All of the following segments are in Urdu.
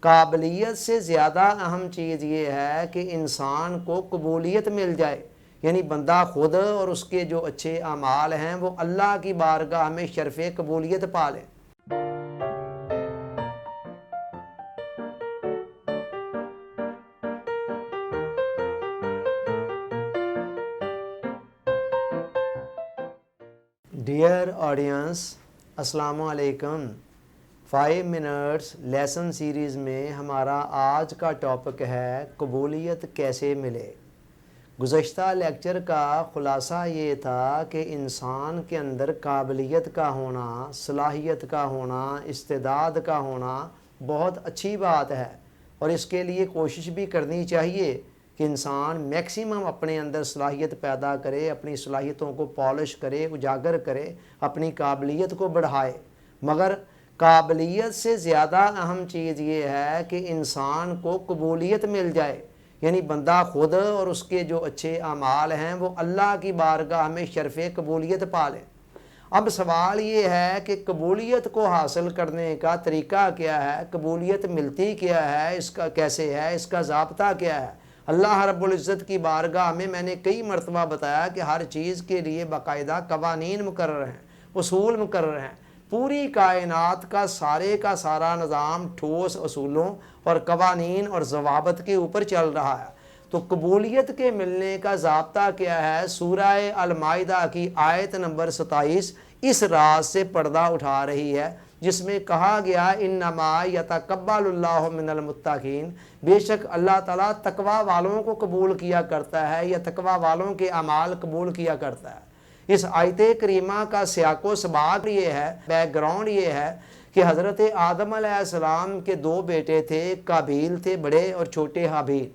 قابلیت سے زیادہ اہم چیز یہ ہے کہ انسان کو قبولیت مل جائے، یعنی بندہ خود اور اس کے جو اچھے اعمال ہیں وہ اللہ کی بارگاہ میں شرف قبولیت پا لیں۔ ڈیئر آڈینس، السلام علیکم۔ 5 منٹس لیسن سیریز میں ہمارا آج کا ٹاپک ہے قبولیت کیسے ملے۔ گزشتہ لیکچر کا خلاصہ یہ تھا کہ انسان کے اندر قابلیت کا ہونا، صلاحیت کا ہونا، استعداد کا ہونا بہت اچھی بات ہے، اور اس کے لیے کوشش بھی کرنی چاہیے کہ انسان میکسیمم اپنے اندر صلاحیت پیدا کرے، اپنی صلاحیتوں کو پالش کرے، اجاگر کرے، اپنی قابلیت کو بڑھائے۔ مگر قابلیت سے زیادہ اہم چیز یہ ہے کہ انسان کو قبولیت مل جائے، یعنی بندہ خود اور اس کے جو اچھے اعمال ہیں وہ اللہ کی بارگاہ میں شرف قبولیت پا لے۔ اب سوال یہ ہے کہ قبولیت کو حاصل کرنے کا طریقہ کیا ہے، قبولیت ملتی کیا ہے، اس کا کیسے ہے، اس کا ضابطہ کیا ہے۔ اللہ رب العزت کی بارگاہ میں نے کئی مرتبہ بتایا کہ ہر چیز کے لیے باقاعدہ قوانین مقرر ہیں، اصول مقرر ہیں۔ پوری کائنات کا سارا نظام ٹھوس اصولوں اور قوانین اور ضوابط کے اوپر چل رہا ہے۔ تو قبولیت کے ملنے کا ضابطہ کیا ہے؟ سورہ المائدہ کی آیت نمبر 27 اس راز سے پردہ اٹھا رہی ہے، جس میں کہا گیا انما یتقبل اللہ من المتقین، بے شک اللہ تعالیٰ تقوی والوں کو قبول کیا کرتا ہے، یا تقوی والوں کے اعمال قبول کیا کرتا ہے۔ اس آیت کریمہ کا سیاق و سباق یہ ہے، بیک گراؤنڈ یہ ہے کہ حضرت آدم علیہ السلام کے 2 بیٹے تھے، قابیل تھے بڑے اور چھوٹے حابیل۔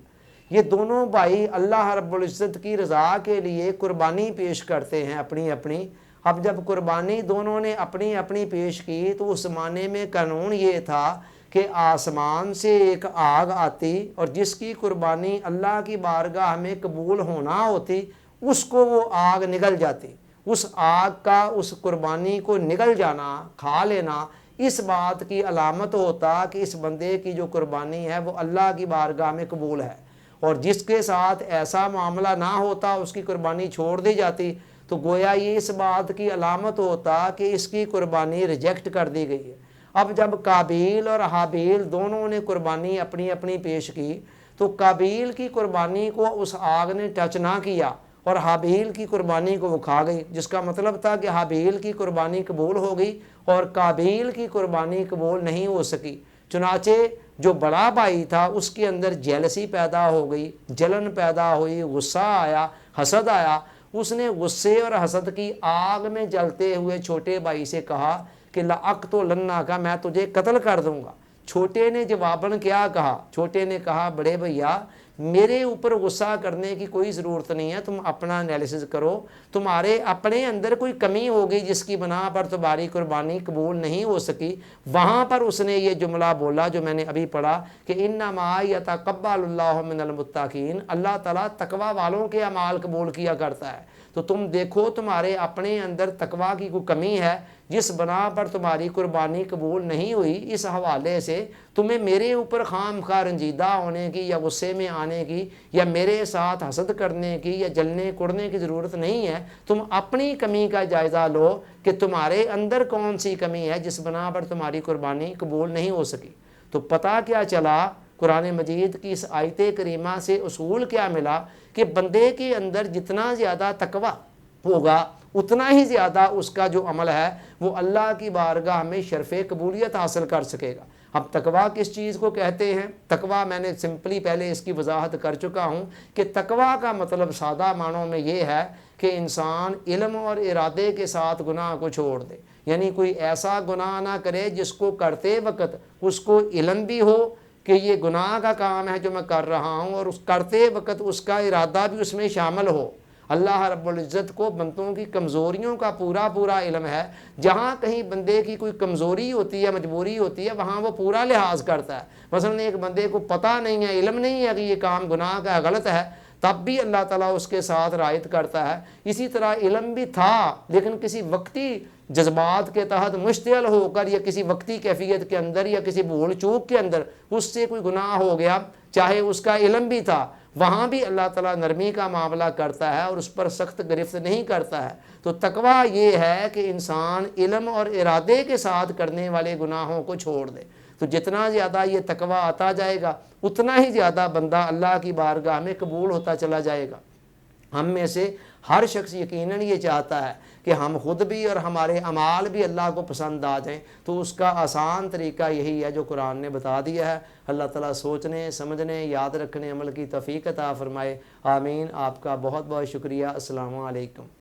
یہ دونوں بھائی اللہ رب العزت کی رضا کے لیے قربانی پیش کرتے ہیں اپنی اپنی۔ اب جب قربانی دونوں نے اپنی اپنی پیش کی تو اس زمانے میں قانون یہ تھا کہ آسمان سے ایک آگ آتی اور جس کی قربانی اللہ کی بارگاہ میں قبول ہونا ہوتی اس کو وہ آگ نگل جاتی۔ اس آگ کا اس قربانی کو نگل جانا، کھا لینا، اس بات کی علامت ہوتا کہ اس بندے کی جو قربانی ہے وہ اللہ کی بارگاہ میں قبول ہے، اور جس کے ساتھ ایسا معاملہ نہ ہوتا، اس کی قربانی چھوڑ دی جاتی، تو گویا یہ اس بات کی علامت ہوتا کہ اس کی قربانی ریجیکٹ کر دی گئی ہے۔ اب جب قابیل اور حابیل دونوں نے قربانی اپنی اپنی پیش کی تو قابیل کی قربانی کو اس آگ نے ٹچ نہ کیا اور حابیل کی قربانی کو وہ کھا گئی، جس کا مطلب تھا کہ حابیل کی قربانی قبول ہو گئی اور قابیل کی قربانی قبول نہیں ہو سکی۔ چنانچہ جو بڑا بھائی تھا اس کے اندر جیلسی پیدا ہو گئی، جلن پیدا ہوئی، غصہ آیا، حسد آیا۔ اس نے غصے اور حسد کی آگ میں جلتے ہوئے چھوٹے بھائی سے کہا کہ لَأَقْتُلَنَّكَ، میں تجھے قتل کر دوں گا۔ چھوٹے نے جواباً کیا کہا؟ چھوٹے نے کہا بڑے بھیا میرے اوپر غصہ کرنے کی کوئی ضرورت نہیں ہے، تم اپنا انالیسز کرو، تمہارے اپنے اندر کوئی کمی ہوگی جس کی بنا پر تمہاری قربانی قبول نہیں ہو سکی۔ وہاں پر اس نے یہ جملہ بولا جو میں نے ابھی پڑھا کہ انما یتقبل اللہ من المتقین، اللہ تعالیٰ تقوی والوں کے اعمال قبول کیا کرتا ہے۔ تو تم دیکھو تمہارے اپنے اندر تقوی کی کوئی کمی ہے جس بنا پر تمہاری قربانی قبول نہیں ہوئی۔ اس حوالے سے تمہیں میرے اوپر خام خواہ رنجیدہ ہونے کی یا غصے میں آنے کی یا میرے ساتھ حسد کرنے کی یا جلنے کڑنے کی ضرورت نہیں ہے۔ تم اپنی کمی کا جائزہ لو کہ تمہارے اندر کون سی کمی ہے جس بنا پر تمہاری قربانی قبول نہیں ہو سکی۔ تو پتہ کیا چلا؟ قرآن مجید کی اس آیت کریمہ سے اصول کیا ملا کہ بندے کے اندر جتنا زیادہ تقوی ہوگا اتنا ہی زیادہ اس کا جو عمل ہے وہ اللہ کی بارگاہ میں شرف قبولیت حاصل کر سکے گا۔ اب تقوی کس چیز کو کہتے ہیں؟ تقوی میں نے سمپلی پہلے اس کی وضاحت کر چکا ہوں کہ تقوی کا مطلب سادہ معنوں میں یہ ہے کہ انسان علم اور ارادے کے ساتھ گناہ کو چھوڑ دے، یعنی کوئی ایسا گناہ نہ کرے جس کو کرتے وقت اس کو علم بھی ہو کہ یہ گناہ کا کام ہے جو میں کر رہا ہوں، اور اس کرتے وقت اس کا ارادہ بھی اس میں شامل ہو۔ اللہ رب العزت کو بندوں کی کمزوریوں کا پورا علم ہے۔ جہاں کہیں بندے کی کوئی کمزوری ہوتی ہے، مجبوری ہوتی ہے، وہاں وہ پورا لحاظ کرتا ہے۔ مثلا ایک بندے کو پتہ نہیں ہے، علم نہیں ہے کہ یہ کام گناہ کا غلط ہے، تب بھی اللہ تعالیٰ اس کے ساتھ رعایت کرتا ہے۔ اسی طرح علم بھی تھا لیکن کسی وقتی جذبات کے تحت مشتعل ہو کر یا کسی وقتی کیفیت کے اندر یا کسی بھول چوک کے اندر اس سے کوئی گناہ ہو گیا، چاہے اس کا علم بھی تھا، وہاں بھی اللہ تعالیٰ نرمی کا معاملہ کرتا ہے اور اس پر سخت گرفت نہیں کرتا ہے۔ تو تقویٰ یہ ہے کہ انسان علم اور ارادے کے ساتھ کرنے والے گناہوں کو چھوڑ دے۔ تو جتنا زیادہ یہ تقویٰ آتا جائے گا اتنا ہی زیادہ بندہ اللہ کی بارگاہ میں قبول ہوتا چلا جائے گا۔ ہم میں سے ہر شخص یقیناً یہ چاہتا ہے کہ ہم خود بھی اور ہمارے اعمال بھی اللہ کو پسند آ جائیں، تو اس کا آسان طریقہ یہی ہے جو قرآن نے بتا دیا ہے۔ اللہ تعالیٰ سوچنے، سمجھنے، یاد رکھنے، عمل کی توفیق عطا فرمائے، آمین۔ آپ کا بہت بہت شکریہ۔ السلام علیکم۔